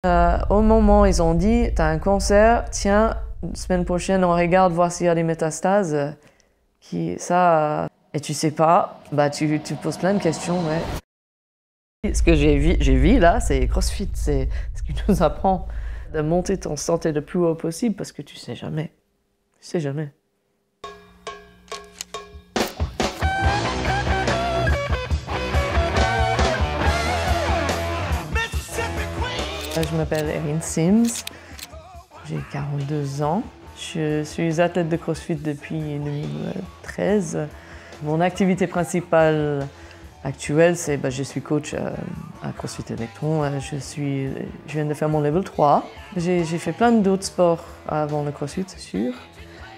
Au moment où ils ont dit, t'as un cancer, tiens, semaine prochaine, on regarde voir s'il y a des métastases. Et tu sais pas, bah tu poses plein de questions, ouais. Ce que j'ai vu là, c'est CrossFit, c'est ce qui nous apprend de monter ton santé le plus haut possible parce que tu sais jamais. Tu sais jamais. Je m'appelle Erin Sims, j'ai 42 ans. Je suis athlète de CrossFit depuis 2013. Mon activité principale actuelle, c'est je suis coach à CrossFit Electron. Je viens de faire mon level 3. J'ai fait plein d'autres sports avant le CrossFit, c'est sûr.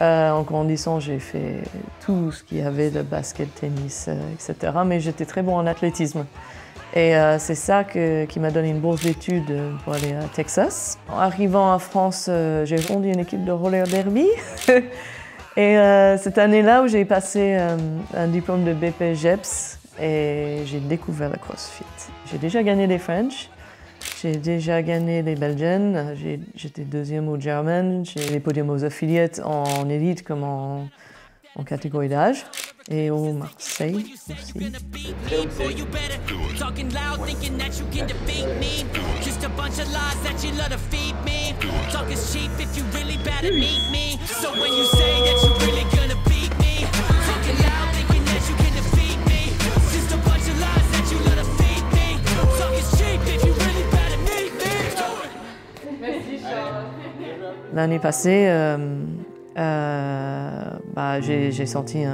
En grandissant, j'ai fait tout ce qu'il y avait de basket, tennis, etc. Mais j'étais très bon en athlétisme. Et c'est ça qui m'a donné une bourse d'études pour aller à Texas. En arrivant en France, j'ai fondé une équipe de roller derby. Et cette année-là où j'ai passé un diplôme de BPGEPS et j'ai découvert le CrossFit. J'ai déjà gagné les French, j'ai déjà gagné les Belgian, j'étais deuxième au German, j'ai les podiums aux affiliates en élite comme en catégorie d'âge. Et au Marseille aussi. L'année passée, j'ai senti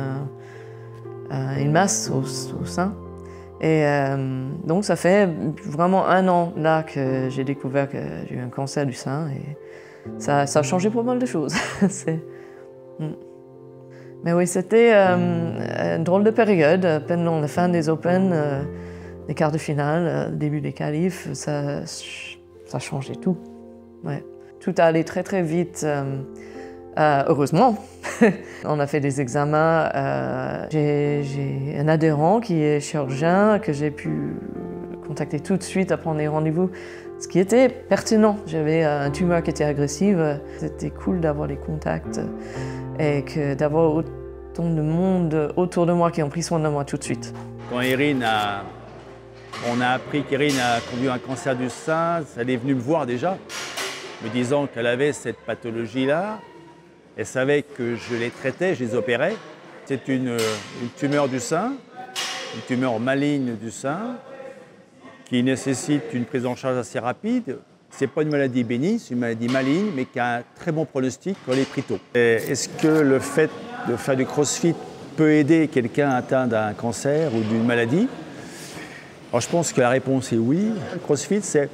une masse au sein. Et donc ça fait vraiment 1 an là que j'ai découvert que j'ai eu un cancer du sein et ça a changé pas mal de choses. Mais oui, c'était une drôle de période, pendant la fin des Open, les quarts de finale, début des qualifs, ça changeait tout. Ouais. Tout a allé très très vite. Heureusement, on a fait des examens. J'ai un adhérent qui est chirurgien que j'ai pu contacter tout de suite à prendre des rendez-vous, ce qui était pertinent. J'avais une tumeur qui était agressive. C'était cool d'avoir des contacts et d'avoir autant de monde autour de moi qui ont pris soin de moi tout de suite. Quand on a appris qu'Erin a connu un cancer du sein, elle est venue me voir déjà, me disant qu'elle avait cette pathologie-là. Elle savait que je les traitais, je les opérais. C'est une tumeur du sein, une tumeur maligne du sein, qui nécessite une prise en charge assez rapide. Ce n'est pas une maladie bénigne, c'est une maladie maligne, mais qui a un très bon pronostic quand elle est prise tôt. Est-ce que le fait de faire du CrossFit peut aider quelqu'un atteint d'un cancer ou d'une maladie? Alors, je pense que la réponse est oui. Le CrossFit, c'est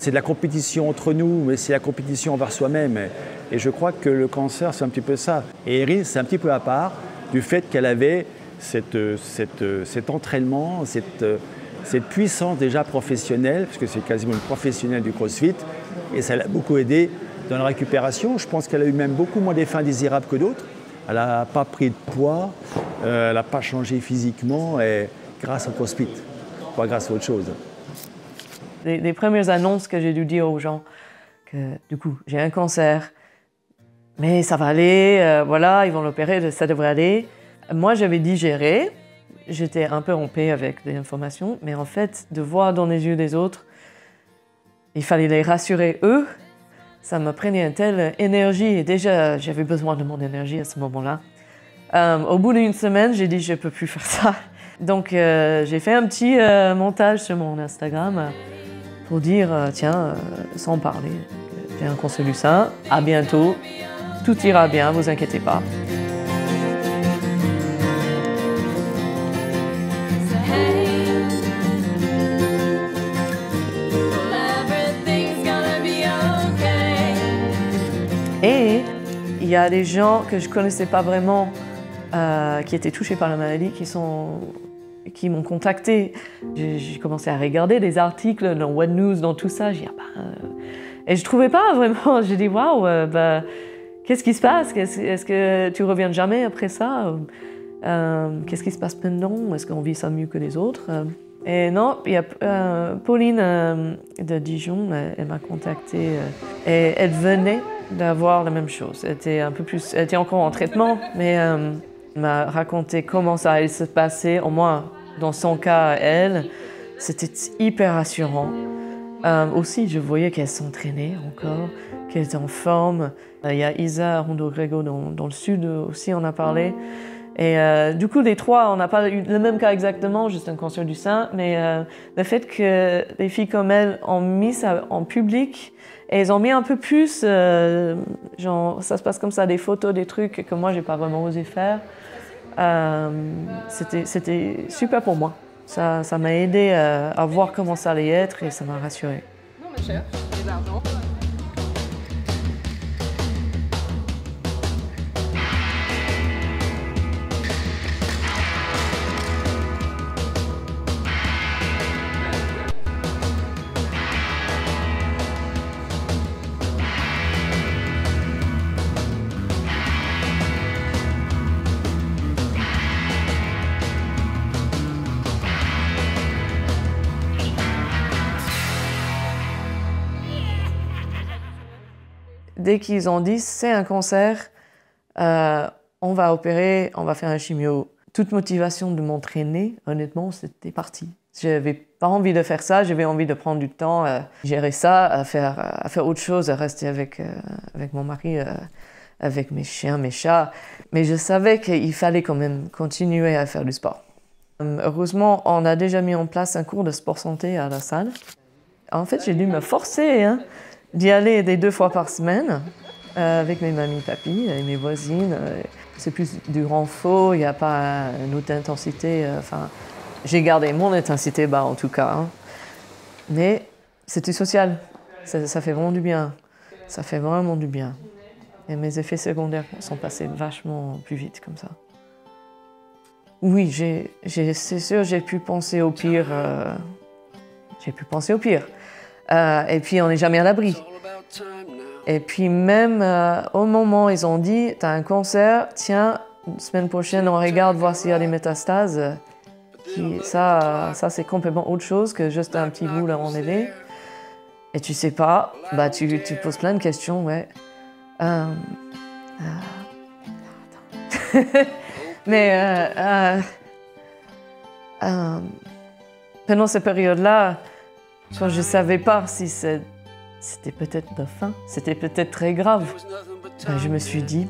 de la compétition entre nous, mais c'est la compétition envers soi-même. Et je crois que le cancer, c'est un petit peu ça. Et Erin, c'est un petit peu à part du fait qu'elle avait cet entraînement, cette puissance déjà professionnelle, parce que c'est quasiment une professionnelle du CrossFit, et ça l'a beaucoup aidée dans la récupération. Je pense qu'elle a eu même beaucoup moins d'effets indésirables que d'autres. Elle n'a pas pris de poids, elle n'a pas changé physiquement, et grâce au CrossFit, pas grâce à autre chose. Les premières annonces que j'ai dû dire aux gens que du coup j'ai un cancer, mais ça va aller, voilà, ils vont l'opérer, ça devrait aller. Moi j'avais digéré, j'étais un peu en paix avec les informations, mais en fait de voir dans les yeux des autres, il fallait les rassurer eux, ça me prenait une telle énergie et déjà j'avais besoin de mon énergie à ce moment-là. Au bout d'une semaine, j'ai dit je peux plus faire ça. Donc j'ai fait un petit montage sur mon Instagram pour dire, tiens, sans parler, j'ai un cancer du sein, à bientôt, tout ira bien, vous inquiétez pas. Et il y a des gens que je ne connaissais pas vraiment, qui étaient touchés par la maladie, qui m'ont contacté. J'ai commencé à regarder des articles dans What News, dans tout ça. Et je ne trouvais pas vraiment. J'ai dit, waouh, qu'est-ce qui se passe? Est-ce que tu reviens jamais après ça? Qu'est-ce qui se passe maintenant? Est-ce qu'on vit ça mieux que les autres? Et non, il y a Pauline de Dijon, elle m'a contactée et elle venait d'avoir la même chose. Elle était encore en traitement, mais elle m'a raconté comment ça allait se passer, au moins dans son cas, elle. C'était hyper rassurant. Aussi, je voyais qu'elle s'entraînait encore, qu'elle était en forme. Il y a Isa Rondo-Grego dans le sud aussi, on a parlé. Et du coup, les trois, on n'a pas eu le même cas exactement, juste un cancer du sein, mais le fait que les filles comme elle ont mis ça en public, et elles ont mis un peu plus, genre, ça se passe comme ça, des photos, des trucs que moi, j'ai pas vraiment osé faire. C'était super pour moi. Ça m'a aidé à voir comment ça allait être et ça m'a rassurée. Non, mais cher, j'ai de l'argent. Dès qu'ils ont dit c'est un cancer, on va opérer, on va faire un chimio. Toute motivation de m'entraîner, honnêtement, c'était parti. J'avais pas envie de faire ça, j'avais envie de prendre du temps, gérer ça, à faire autre chose, à rester avec mon mari, avec mes chiens, mes chats. Mais je savais qu'il fallait quand même continuer à faire du sport. Heureusement, on a déjà mis en place un cours de sport santé à la salle. En fait, j'ai dû me forcer d'y aller 2 fois par semaine avec mes mamies, papis et mes voisines. C'est plus du renfort, il n'y a pas une haute intensité. J'ai gardé mon intensité bas en tout cas. Mais c'était social. Ça fait vraiment du bien. Ça fait vraiment du bien. Et mes effets secondaires sont passés vachement plus vite comme ça. Oui, c'est sûr, j'ai pu penser au pire. Et puis, on n'est jamais à l'abri. Et puis, même au moment où ils ont dit « t'as un cancer, tiens, semaine prochaine, on regarde voir s'il y a des métastases », ça c'est complètement autre chose que juste un petit bout à enlever. Et tu sais pas, bah, tu poses plein de questions, ouais. Attends. Mais pendant cette période-là, quand je ne savais pas si c'était peut-être la fin, c'était peut-être très grave, je me suis dit,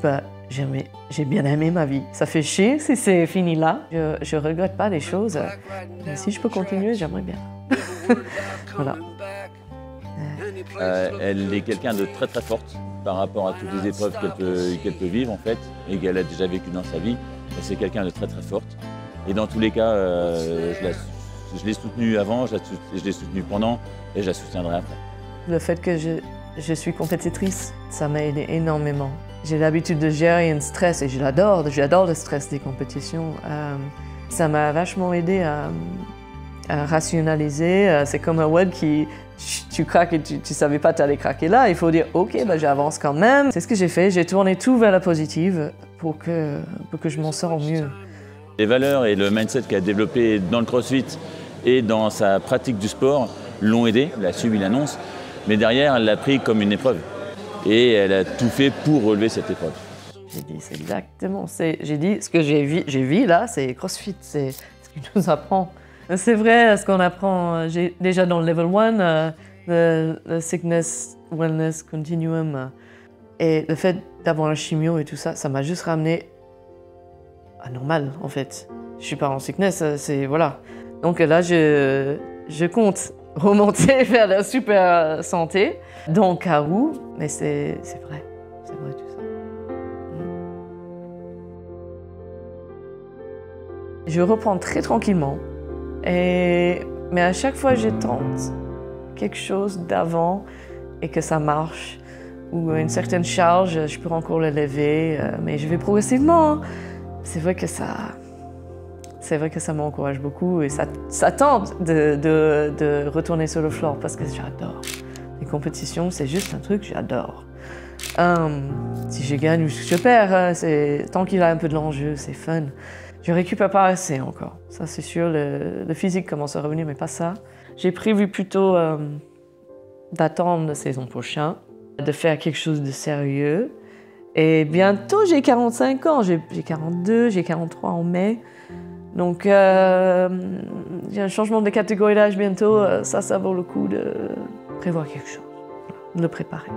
j'ai bien aimé ma vie. Ça fait chier si c'est fini là. Je ne regrette pas les choses. Mais si je peux continuer, j'aimerais bien. Voilà. Elle est quelqu'un de très très forte par rapport à toutes les épreuves qu'elle peut vivre en fait, et qu'elle a déjà vécu dans sa vie. C'est quelqu'un de très très forte. Et dans tous les cas, je l'ai soutenue avant, je l'ai soutenue pendant et je la soutiendrai après. Le fait que je suis compétitrice, ça m'a aidé énormément. J'ai l'habitude de gérer un stress et j'adore le stress des compétitions. Ça m'a vachement aidé à rationaliser. C'est comme un web qui, tu craques et tu ne savais pas que tu allais craquer là. Il faut dire, ok, j'avance quand même. C'est ce que j'ai fait, j'ai tourné tout vers la positive pour que je m'en sorte mieux. Les valeurs et le mindset qu'elle a développé dans le CrossFit et dans sa pratique du sport l'ont aidé, elle a suivi l'annonce, mais derrière, elle l'a pris comme une épreuve. Et elle a tout fait pour relever cette épreuve. J'ai dit, c'est exactement, j'ai dit, ce que j'ai vu là, c'est CrossFit, c'est ce qu'il nous apprend. C'est vrai, ce qu'on apprend déjà dans le level 1, le Sickness Wellness Continuum, et le fait d'avoir un chimio et tout ça, ça m'a juste ramené à normal, en fait. Je suis pas en sickness, c'est voilà. Donc là, je compte remonter vers la super santé, dans le cas où, mais c'est vrai tout ça. Je reprends très tranquillement, mais à chaque fois je tente quelque chose d'avant et que ça marche, ou une certaine charge, je peux encore le lever, mais je vais progressivement. C'est vrai que ça m'encourage beaucoup et ça tente de retourner sur le floor parce que j'adore. Les compétitions, c'est juste un truc que j'adore. Si je gagne ou je perds, tant qu'il a un peu de l'enjeu, c'est fun. Je récupère pas assez encore, ça c'est sûr. Le physique commence à revenir, mais pas ça. J'ai prévu plutôt d'attendre la saison prochaine, de faire quelque chose de sérieux. Et bientôt, j'ai 45 ans, j'ai 42, j'ai 43 en mai. Donc, il y a un changement de catégorie d'âge bientôt. Ça vaut le coup de prévoir quelque chose, de le préparer.